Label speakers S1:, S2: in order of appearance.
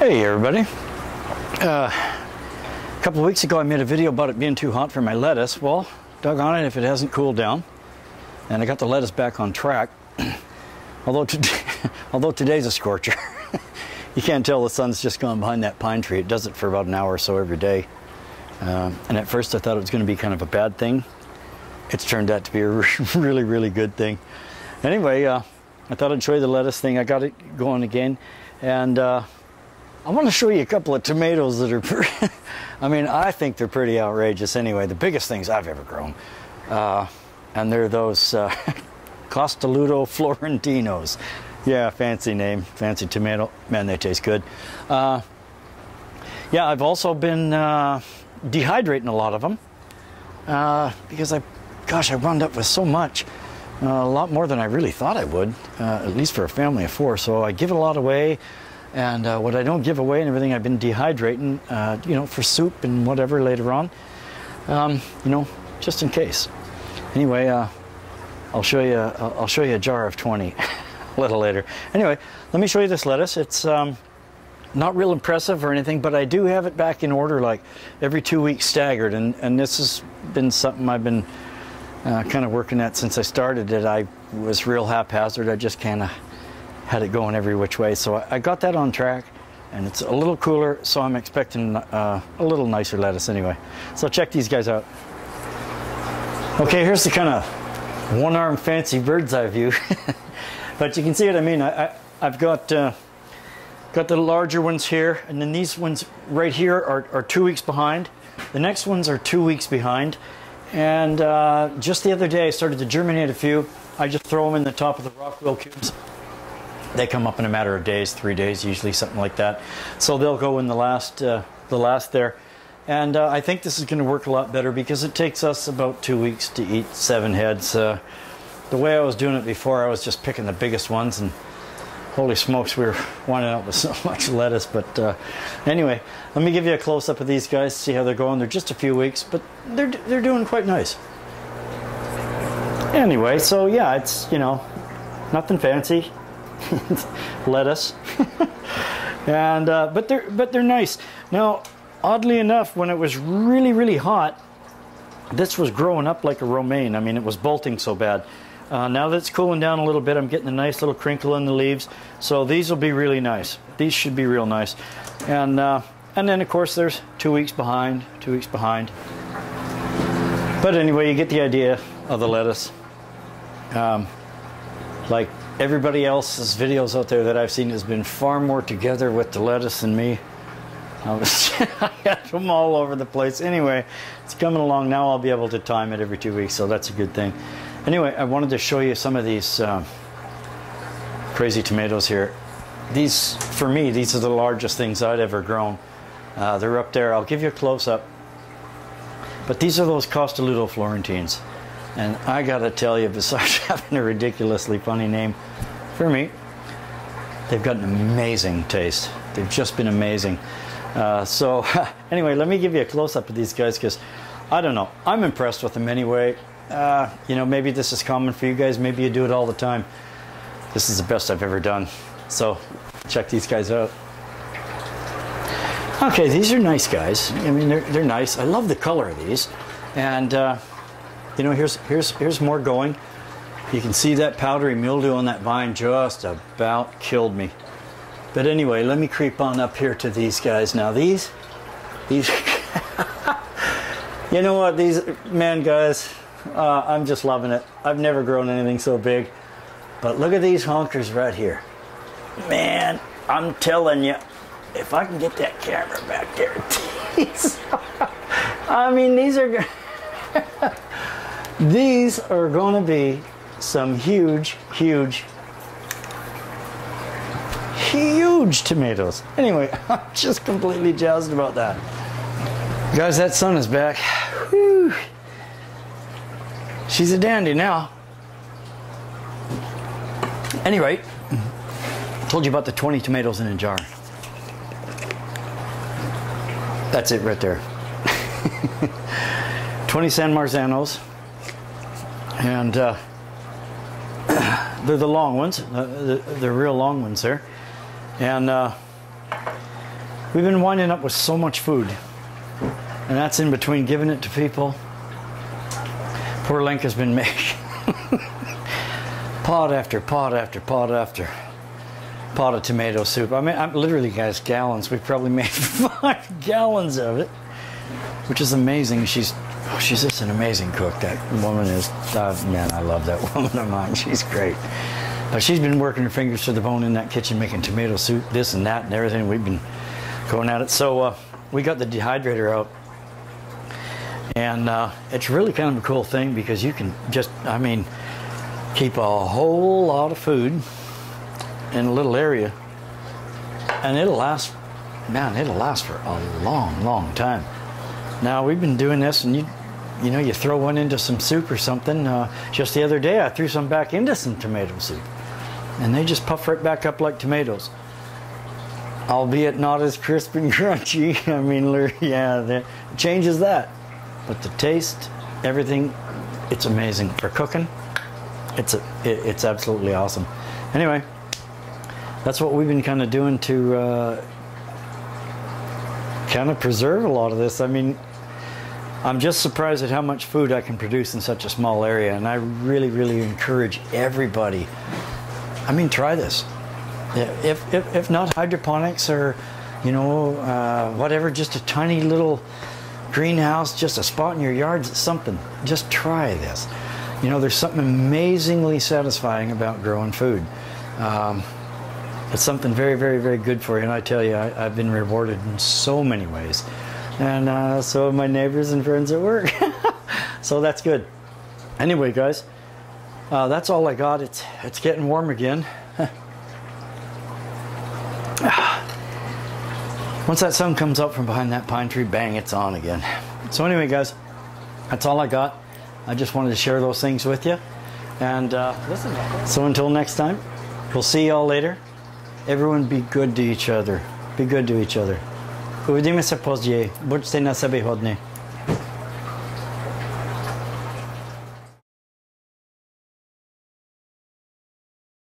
S1: Hey everybody. A couple of weeks ago I made a video about it being too hot for my lettuce. Well, doggone it if it hasn't cooled down. And I got the lettuce back on track. Although today's a scorcher. You can't tell the sun's just gone behind that pine tree. It does it for about an hour or so every day. And at first I thought it was going to be kind of a bad thing. It's turned out to be a really, really good thing. Anyway, I thought I'd show you the lettuce thing. I got it going again. And I want to show you a couple of tomatoes that are pretty, I mean, I think they're pretty outrageous anyway. The biggest things I've ever grown. And they're those Costaludo Florentinos. Yeah, fancy name, fancy tomato. Man, they taste good. Yeah, I've also been dehydrating a lot of them because I wound up with so much. A lot more than I really thought I would, at least for a family of 4. So I give it a lot away. And what I don't give away and everything, I've been dehydrating, you know, for soup and whatever later on, you know, just in case. Anyway, I'll show you a jar of 20 a little later. Anyway, let me show you this lettuce. It's not real impressive or anything, but I do have it back in order, like every 2 weeks staggered. And this has been something I've been kind of working at since I started it. I was real haphazard. I just kind of had it going every which way. So I got that on track, and it's a little cooler, so I'm expecting a little nicer lettuce anyway. So check these guys out. Okay, here's the kind of one-arm fancy bird's eye view. But you can see what I mean. I've got the larger ones here, and then these ones right here are 2 weeks behind. The next ones are 2 weeks behind. And just the other day I started to germinate a few. I just throw them in the top of the rockwool cubes. They come up in a matter of days, 3 days usually, something like that. So they'll go in the last there. And I think this is going to work a lot better because it takes us about 2 weeks to eat 7 heads. The way I was doing it before, I was just picking the biggest ones, and holy smokes, we were winding up with so much lettuce. But anyway, let me give you a close-up of these guys, see how they're going. They're just a few weeks, but they're doing quite nice. Anyway, so yeah, it's, you know, nothing fancy. Lettuce. And but they're nice. Now, oddly enough, when it was really hot, this was growing up like a romaine. I mean, it was bolting so bad. Now that it's cooling down a little bit, I'm getting a nice little crinkle in the leaves. So these will be really nice. These should be real nice. And then of course there's 2 weeks behind, 2 weeks behind. But anyway, you get the idea of the lettuce. Like everybody else's videos out there that I've seen has been far more together with the lettuce than me. I had them all over the place. Anyway, it's coming along now. I'll be able to time it every 2 weeks, so that's a good thing. Anyway, I wanted to show you some of these crazy tomatoes here. These, for me, these are the largest things I'd ever grown. They're up there. I'll give you a close-up. But these are those Costaludo Florentines. And I gotta tell you, besides having a ridiculously funny name for me, they've got an amazing taste. They've just been amazing. So anyway, let me give you a close-up of these guys, because I don't know, I'm impressed with them anyway. You know, maybe this is common for you guys, maybe you do it all the time. This is the best I've ever done. So check these guys out. Okay, these are nice guys. I mean, they're nice. I love the color of these. And you know, here's more going. You can see that powdery mildew on that vine just about killed me. But anyway, let me creep on up here to these guys now. These you know what, these, man, guys, I'm just loving it. I've never grown anything so big. But look at these honkers right here. Man, I'm telling you, if I can get that camera back there. I mean, these are these are going to be some huge tomatoes. Anyway, I'm just completely jazzed about that. Guys, that sun is back. Whew. She's a dandy now. Anyway, I told you about the 20 tomatoes in a jar. That's it right there. 20 San Marzanos. And they're the long ones. They're real long ones there. And we've been winding up with so much food, and that's in between giving it to people. Poor Lenka's been making pot after pot after pot after pot of tomato soup. I mean, I'm literally, guys, gallons. We've probably made 5 gallons of it, which is amazing. She's just an amazing cook. That woman is, man, I love that woman of mine. She's great. But she's been working her fingers to the bone in that kitchen, making tomato soup, this and that and everything. We've been going at it. So we got the dehydrator out. And it's really kind of a cool thing because you can just, I mean, keep a whole lot of food in a little area, and it'll last, man, it'll last for a long, long time. Now, we've been doing this, and you know, you throw one into some soup or something. Just the other day, I threw some back into some tomato soup, and they just puff right back up like tomatoes, albeit not as crisp and crunchy. I mean, yeah, it changes that. But the taste, everything, it's amazing. For cooking, it's absolutely awesome. Anyway, that's what we've been kind of doing to kind of preserve a lot of this. I mean, I'm just surprised at how much food I can produce in such a small area, and I really, really encourage everybody. I mean, try this. If not hydroponics or, you know, whatever, just a tiny little greenhouse, just a spot in your yard, something. Just try this. You know, there's something amazingly satisfying about growing food. It's something very, very, very good for you, and I tell you, I've been rewarded in so many ways, and so have my neighbors and friends at work. So that's good. Anyway, guys, that's all I got. It's getting warm again. Once that sun comes up from behind that pine tree, bang, it's on again. So anyway, guys, that's all I got. I just wanted to share those things with you. And so until next time, we'll see y'all later. Everyone be good to each other. Be good to each other. Uvidíme se později. Buďte na sebe hodní.